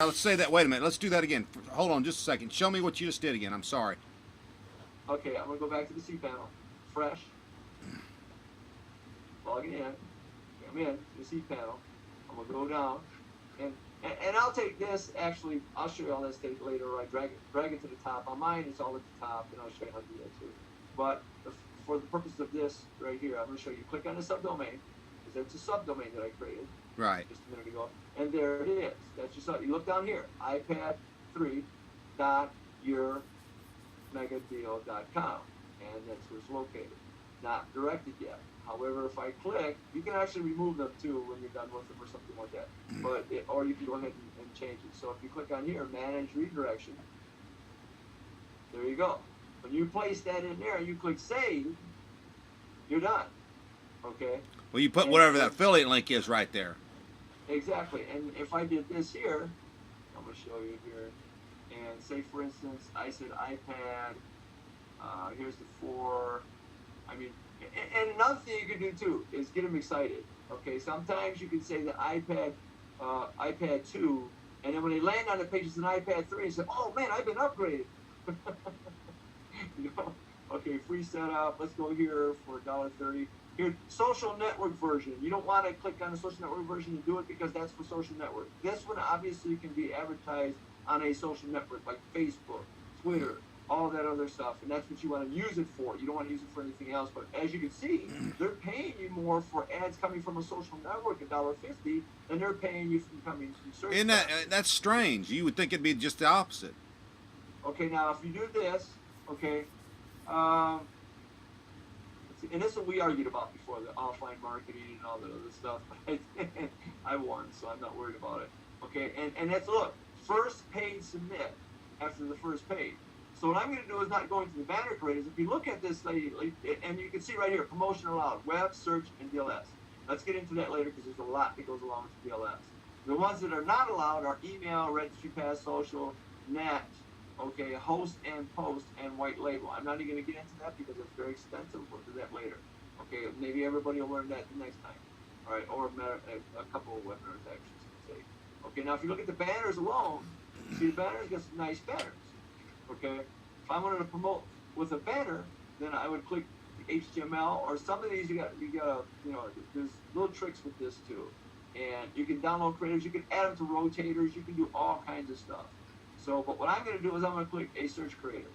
let's say that. Wait a minute. Let's do that again. Hold on just a second. Show me what you just did again. I'm sorry. Okay, I'm going to go back to the cPanel. Fresh. Log it in. I'm in the cPanel. I'm going to go down. And I'll take this, actually, I'll show you all this later. I drag it to the top. On mine, it's all at the top, and I'll show you how to do that too. But for the purpose of this right here, I'm going to show you. Click on the subdomain, because that's a subdomain that I created just a minute ago. And there it is. That's your sub. You look down here, iPad3.yourmegadeal.com, and that's where it's located. Not directed yet. However, if I click, you can actually remove them too when you're done with them or something like that. Or you can go ahead and change it. So if you click on here, Manage Redirection, there you go. When you place that in there and you click Save, you're done. Okay? Well, you put whatever that affiliate link is right there. Exactly. And if I did this here, I'm going to show you here. And say, for instance, I said iPad. Here's the 4. I mean, and another thing you can do too is get them excited. Okay, sometimes you can say the iPad 2, and then when they land on the page, it's an iPad 3, and say, "Oh man, I've been upgraded." Okay, free setup. Let's go here for $1.30. Here, social network version. You don't want to click on the social network version to do it because that's for social network. This one obviously can be advertised on a social network like Facebook, Twitter, all that other stuff, and that's what you want to use it for. You don't want to use it for anything else. But as you can see, they're paying you more for ads coming from a social network, $1.50, than they're paying you from coming from search. Isn't that's strange? You would think it'd be just the opposite. Okay, now if you do this, okay, and this is what we argued about before, the offline marketing and all that other stuff. I won, so I'm not worried about it. Okay, and that's, look, first page submit after the first page. So what I'm going to do is not going to the banner creators. If you look at this, and you can see right here, promotion allowed, web, search, and DLS. Let's get into that later because there's a lot that goes along with DLS. The ones that are not allowed are email, registry pass, social, net, okay, host and post, and white label. I'm not even going to get into that because it's very expensive. We'll do that later. Okay, maybe everybody will learn that the next time. All right, or a couple of webinars actually. Okay, now if you look at the banners alone, see the banners got some nice banners. Okay, if I wanted to promote with a banner, then I would click the HTML or some of these. You got there's little tricks with this too, and you can download creators. You can add them to rotators. You can do all kinds of stuff. So, but what I'm going to do is I'm going to click a search creator.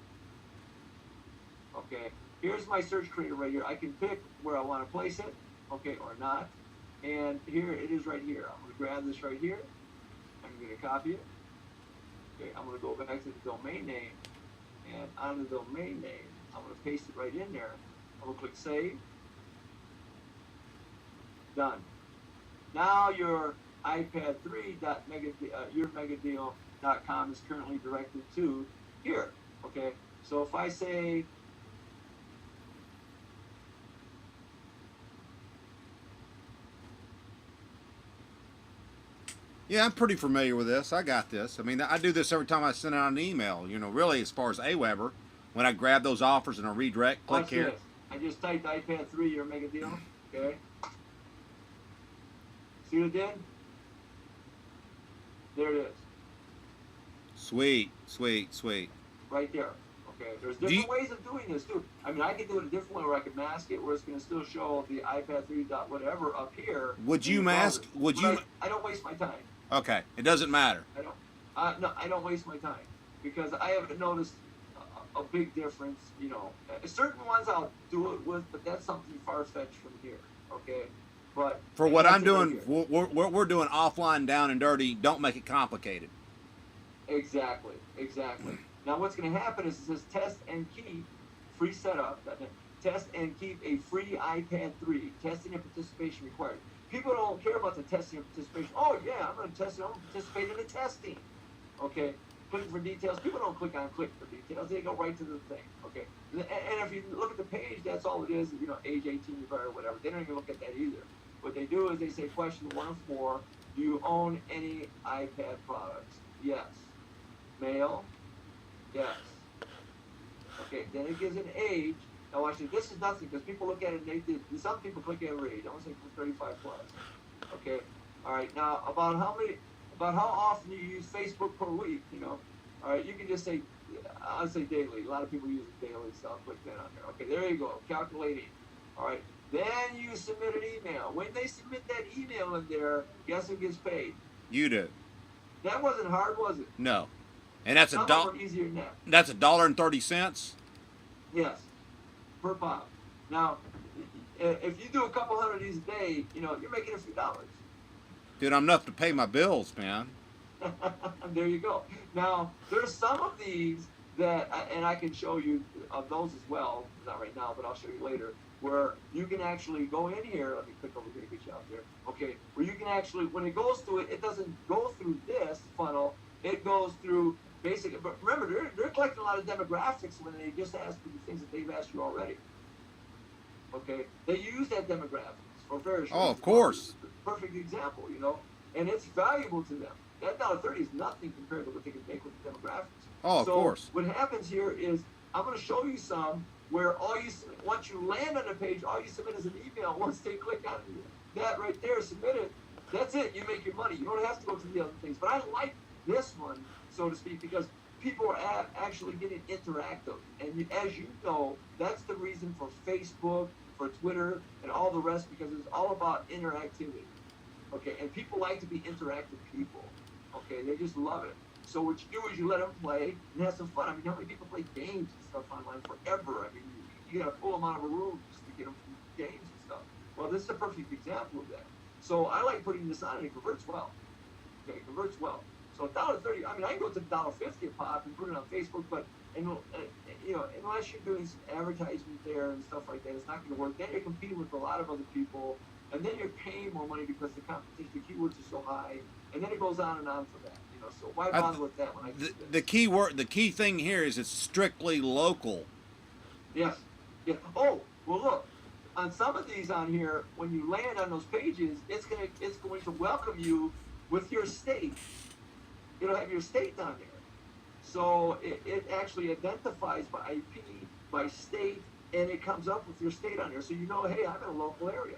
Okay, here's my search creator right here. I can pick where I want to place it, okay, or not. And here it is right here. I'm going to grab this right here. I'm going to copy it. Okay, I'm going to go back to the domain name, and on the domain name, I'm going to paste it right in there. I'm going to click Save. Done. Now your iPad3.yourmegadeal.com is currently directed to here. Okay, so if I say Yeah, I'm pretty familiar with this. I got this. I mean, I do this every time I send out an email. Really, as far as Aweber, when I grab those offers and I redirect, click watch here. this. I just typed iPad 3 your mega deal. Okay. See what it did? There it is. Sweet, sweet, sweet. Right there. Okay. There's different ways of doing this too. I mean, I could do it a different way where I could mask it, where it's going to still show the iPad 3 dot whatever up here. Would you mask? Would you? I don't waste my time. Okay, it doesn't matter. I don't. No, I don't waste my time because I haven't noticed a big difference. Certain ones I'll do it with, but that's something far-fetched from here. Okay. But for what I'm doing, what we're doing offline, down and dirty. Don't make it complicated. Exactly. Now what's going to happen is it says test and keep free setup. Test and keep a free iPad 3. Testing and participation required. People don't care about the testing and participation. Oh yeah, I'm going to test it. I'm going to participate in the testing. Okay. Clicking for details. People don't click on click for details. They go right to the thing. Okay. And if you look at the page, that's all it is. Age 18 or whatever. They don't even look at that either. What they do is they say question 1 of 4. Do you own any iPad products? Yes. Male? Yes. Okay. Then it gives an age. Now watch this. This is nothing because people look at it and some people click every age. I want to say 35 plus. Okay. All right. Now about how about how often you use Facebook per week. All right, you can just say, I'll say daily. A lot of people use it daily, so I'll click that on there. Okay, there you go, calculating. All right, then you submit an email. When they submit that email in there, guess who gets paid? You do. That wasn't hard, was it? No. And that's Some a of dollar. them are easier than that. That's $1.30. Yes, per pop. Now, if you do a couple hundred of these a day, you're making a few dollars. Dude, I'm enough to pay my bills, man. There you go. Now, there's some of these that, and I can show you of those as well, not right now, but I'll show you later, where you can actually go in here. Let me click over here to get you out there. Okay, where you can actually, when it goes through it, it doesn't go through this funnel. It goes through basically, but remember, they're collecting a lot of demographics when they just ask for the things that they've asked you already. Okay, they use that demographics for various reasons. Oh, of course. Perfect example, and it's valuable to them. That $1.30 is nothing compared to what they can make with the demographics. Oh, of course. What happens here is I'm going to show you some where once you land on a page, all you submit is an email. Once they click on that right there, submit it. That's it. You make your money. You don't have to go to the other things. But I like this one, so to speak, because people are actually getting interactive. And as you know, that's the reason for Facebook, for Twitter, and all the rest, because it's all about interactivity. Okay, and people like to be interactive people. Okay, they just love it. So what you do is you let them play and have some fun. I mean, how many people play games and stuff online forever? I mean, you got to pull them out of a room just to get them from games and stuff. Well, this is a perfect example of that. So I like putting this on, and it converts well. Okay, it converts well. So $1.30. I mean, I can go to $1.50 a pop and put it on Facebook, but unless you're doing some advertisement there and stuff like that, it's not going to work. Then you're competing with a lot of other people, and then you're paying more money because the competition, the keywords are so high, and then it goes on and on for that. So why bother with that when the key thing here is it's strictly local. Yes. Yeah. Oh, well, look. On some of these on here, when you land on those pages, it's going to welcome you with your state. It'll have your state down there. So it actually identifies by IP, by state, and it comes up with your state on there. So hey, I'm in a local area.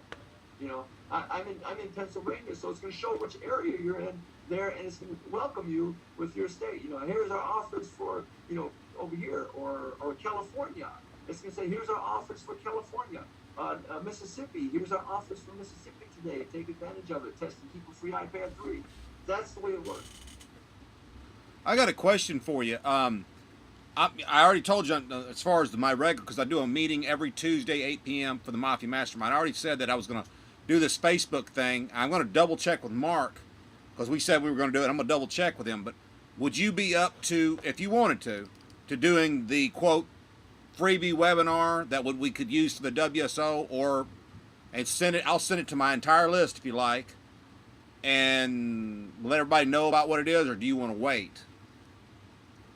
I'm in Pennsylvania, so it's going to show which area you're in there, and it's going to welcome you with your state. Here's our offers for over here, or California. It's going to say, here's our offers for California. Mississippi, here's our offers for Mississippi today. Take advantage of it. Test and keep a free iPad 3. That's the way it works. I got a question for you. I already told you as far as my regular, because I do a meeting every Tuesday, 8 p.m. for the Mafia Mastermind. I already said that I was going to do this Facebook thing. I'm going to double check with Mark, because we said we were going to do it. I'm going to double check with him. But would you be up to, if you wanted to doing the, quote, freebie webinar that we could use for the WSO, and send it? I'll send it to my entire list if you like, and let everybody know about what it is, or do you want to wait?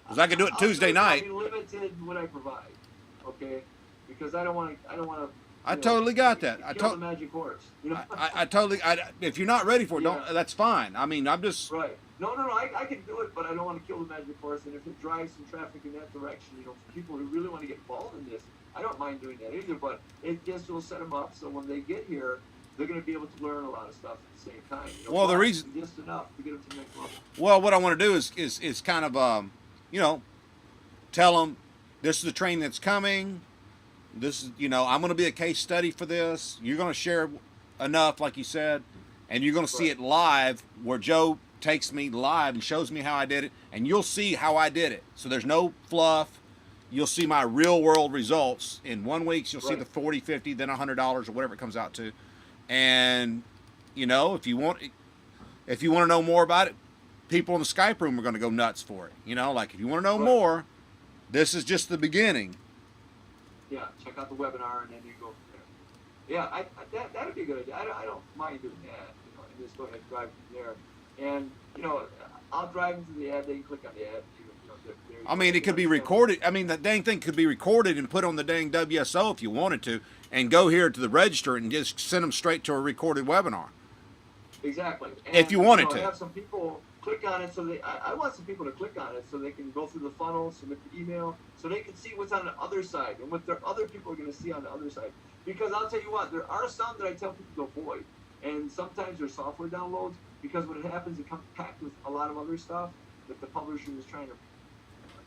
Because I could do it Tuesday night. I'll be limited what I provide, okay? Because I don't want to. I totally got that. Kill the magic horse. I totally. If you're not ready for it, that's fine. I mean, I'm just. Right. No. I can do it, but I don't want to kill the magic horse. And if it drives some traffic in that direction, for people who really want to get involved in this, I don't mind doing that either. But it just will set them up so when they get here, they're going to be able to learn a lot of stuff at the same time. Well, the reason just enough to get them to the next level. Well, what I want to do is kind of tell them this is the training that's coming. This is I'm going to be a case study for this. You're going to share enough, like you said, and you're going to see it live, where Joe takes me live and shows me how I did it, and you'll see how I did it. So there's no fluff. You'll see my real world results in 1 week. You'll see the $40, $50, then $100 or whatever it comes out to. And if you want to know more about it, people in the Skype room are going to go nuts for it. Like if you want to know more, this is just the beginning. Yeah, check out the webinar and then you go from there. Yeah, that'd be a good idea. I don't mind doing that. And just go ahead and drive from there. And I'll drive into the ad. They can click on the ad. I mean, it could be recorded. I mean, the dang thing could be recorded and put on the dang WSO if you wanted to, and go here to the register and just send them straight to a recorded webinar. Exactly. And, if you wanted to. Have some people click on it, so I want some people to click on it so they can go through the funnel, submit the email, so they can see what's on the other side and what their other people are going to see on the other side. Because I'll tell you what, there are some that I tell people to avoid, and sometimes they're software downloads, because when it happens, it comes packed with a lot of other stuff that the publisher is trying to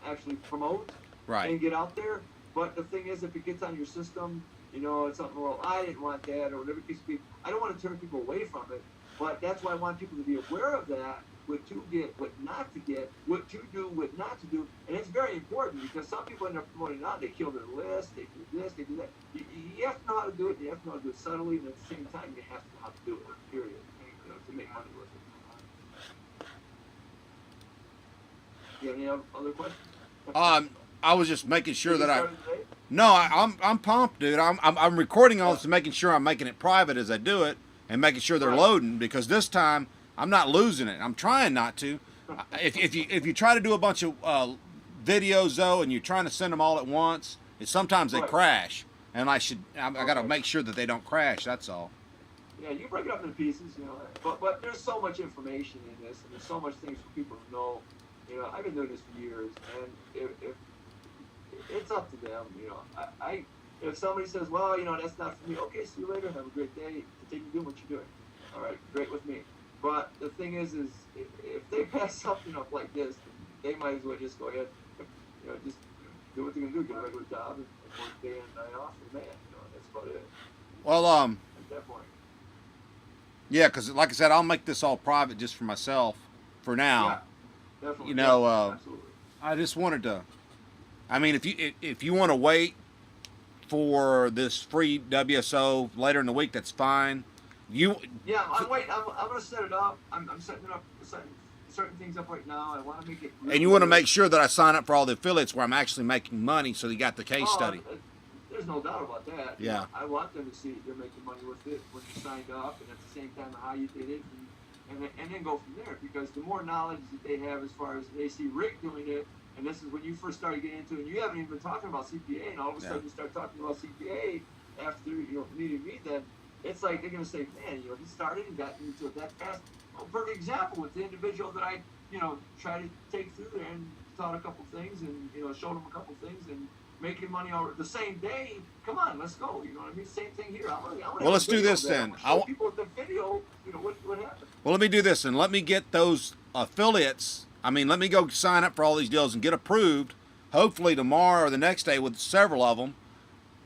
actually promote Right. and get out there. But the thing is, if it gets on your system, it's something, well, I didn't want that, or whatever it case be. I don't want to turn people away from it, but that's why I want people to be aware of that, what to get, what not to get, what to do, what not to do. And it's very important because some people end up promoting out, they kill their list, they do this, they do that. You have to know how to do it, you have to know how to do it subtly, and at the same time, you have to know how to do it, period, to make money with it. You have any other questions? I was just making sure that No, I'm pumped, dude. I'm recording all this and making sure I'm making it private as I do it, and making sure they're loading, because this time I'm not losing it. I'm trying not to. If you try to do a bunch of videos though, and you're trying to send them all at once, sometimes they crash, and I got to make sure that they don't crash. That's all. Yeah, you break it up into pieces, but there's so much information in this, and there's so much things for people to know. I've been doing this for years, and if it's up to them, if somebody says, well, that's not for me, okay, see you later, have a great day, continue doing what you're doing. All right, great with me. But the thing is if they pass something up like this, they might as well just go ahead, just do what they're gonna do, get a regular job, and work day and night off, and that's about it. Well, at that point. Yeah, because like I said, I'll make this all private just for myself for now. Yeah, definitely. Absolutely. I just wanted to. I mean, if you want to wait for this free WSO later in the week, that's fine. I'm waiting. I'm going to set it up. I'm setting it up, certain things up right now. I want to make it. And you want to make sure that I sign up for all the affiliates where I'm actually making money, so you got the case study. There's no doubt about that. Yeah. I want them to see they're making money with it when you signed up, and at the same time how you did it, and then go from there. Because the more knowledge that they have, as far as they see Rick doing it. And this is when you first started getting into it, and you haven't even been talking about CPA, and all of a sudden you start talking about CPA after meeting me, then it's like they're going to say, man, he started and got into it that fast. Perfect example with the individual that I, tried to take through there and taught a couple things and, showed him a couple things and making money the same day. Come on, let's go. You know what I mean? Same thing here. Well, let's do this then. Show people the video, what happened. Well, let me do this, and let me get those affiliates. Let me go sign up for all these deals and get approved, hopefully tomorrow or the next day with several of them,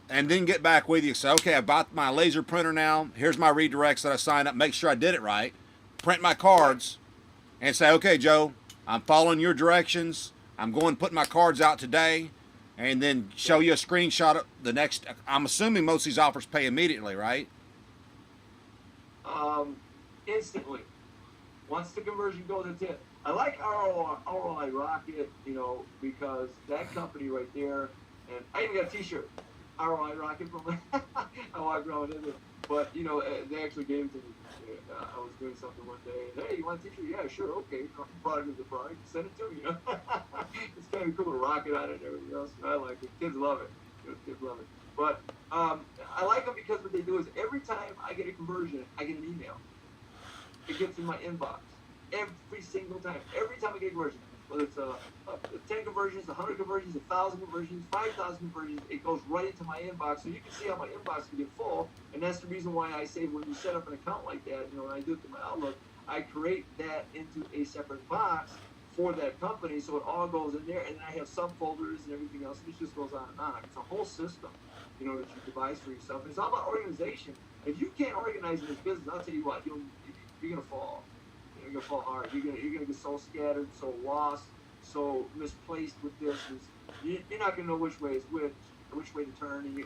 and then get back with you. Say, okay, I bought my laser printer now. Here's my redirects that I signed up. Make sure I did it right. Print my cards and say, okay, Joe, I'm following your directions. I'm going to put my cards out today, and then show you a screenshot of the next. I'm assuming most of these offers pay immediately, right? Instantly. Once the conversion goes, that's it. I like ROI Rocket, because that company right there, and I even got a T-shirt, ROI Rocket from I walked around in it. But they actually gave it to me. I was doing something one day, and hey, you want a T-shirt? Yeah, sure, okay. Product is the product. Send it to me. It's kind of cool, a rocket on it and everything else. I like it. Kids love it. Kids love it. But I like them because what they do is every time I get a conversion, I get an email. It gets in my inbox. Every single time. Every time I get a conversion. Whether it's 10 conversions, 100 conversions, 1,000 conversions, 5,000 conversions, it goes right into my inbox. So you can see how my inbox can get full. And that's the reason why I say when you set up an account like that, when I do it through my Outlook, I create that into a separate box for that company. So it all goes in there. And then I have subfolders and everything else. And it just goes on and on. It's a whole system, that you devise for yourself. And it's all about organization. If you can't organize in this business, I'll tell you what, you're going to fall. You're gonna fall hard. You're gonna get so scattered, so lost, so misplaced with this. You're not gonna know which way is which way to turn. And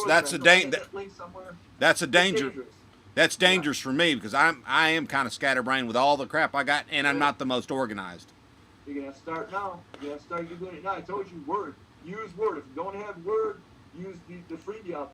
that's a danger. That's a danger. Dangerous. That's dangerous for me because I am kind of scatterbrained with all the crap I got, and I'm not the most organized. You're gonna have to start now. You're gonna have to start doing it now. I told you, Word. Use Word. If you don't have Word, use the freebie out